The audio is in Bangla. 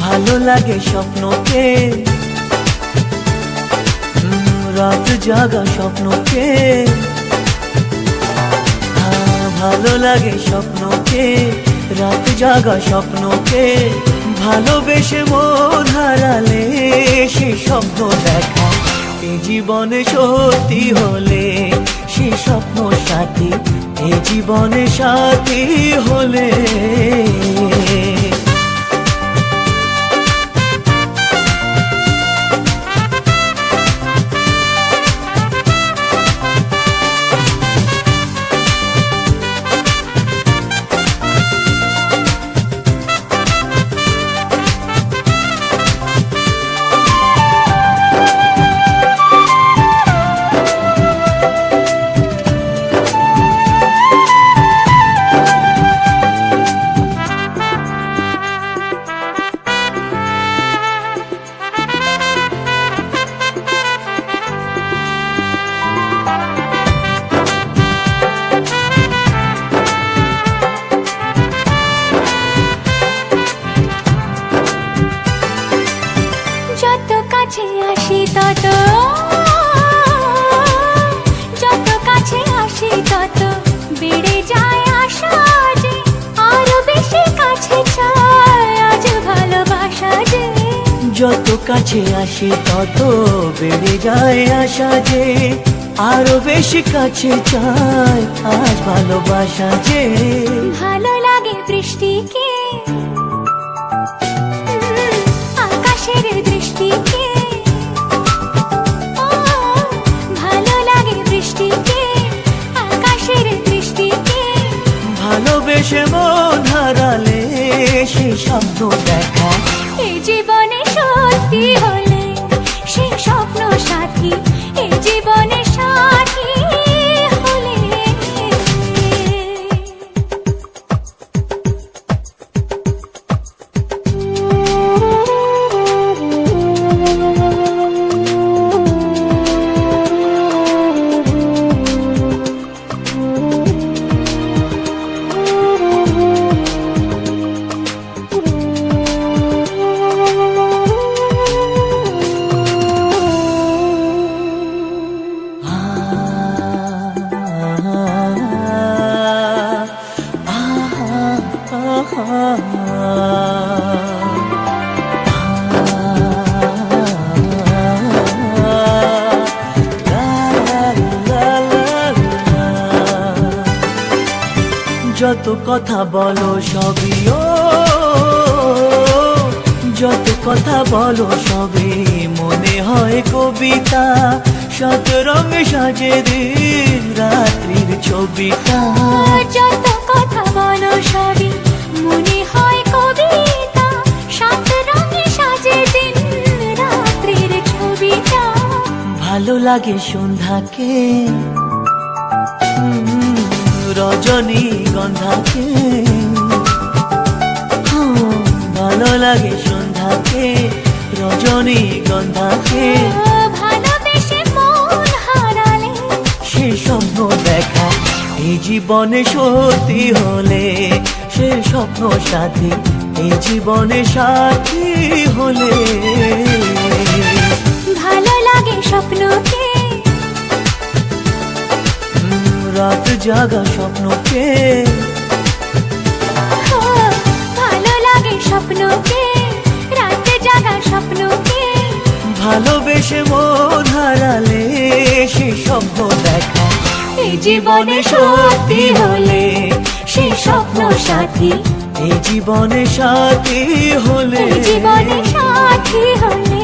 ভালো লাগে স্বপ্নকে, রাত জাগা স্বপ্নকে, ভালো লাগে স্বপ্নকে, রাত জাগা স্বপ্নকে, ভালোবেসে মন হারালে সে স্বপ্ন দেখা এ জীবনে সত্যি হলে, সে স্বপ্ন সাথী এ জীবনে সাথী হলে। যত কাছে আসি তত বেড়ে যায় আশা যে আরো বেশি কাছে চাই আজ ভালোবাসা যে। যত কাছে আসি তত বেড়ে যায় আশা যে আরো বেশি কাছে চাই আজ ভালোবাসা যে। ভালো লাগে বৃষ্টিকে, আকাশের দৃষ্টিকে, ভালোবেসে মন হারালে সেই স্বপ্ন দেখা এই জীবনে সত্যি হলে সেই স্বপ্ন সাথী এই জীবনে সাথী হলে। যত কথা বলো সবই ও, যত কথা বলো সবই মনে হয় কবিতা, শত রঙে সাজে দিন রাত্রির ছবিটা। যত কথা বলো সবই মনে হয় কবিতা, সাত রঙে সাজে দিন রাত্রির ছবিটা। ভালো লাগে সন্ধ্যাকে, রজনী গন্ধাকে, ভালো লাগে সন্ধ্যাকে, রজনী গন্ধাকে, ভালোবেসে মন হারালে সে স্বপ্ন দেখা এই জীবনে সত্যি হলে, সে স্বপ্ন সাথী এই জীবনে সাথী হলে। ভালো লাগে স্বপ্নকে, রাত জাগা স্বপ্নকে ও, ভালো লাগে স্বপ্নকে, রাতে জাগা স্বপ্নকে। ভালোবেসে মন হারালে সে স্বপ্ন দেখা এই জীবনে সত্যি হলে সে স্বপ্ন সাথী এই জীবনে সাথী হলে এই জীবনে সাথী হলে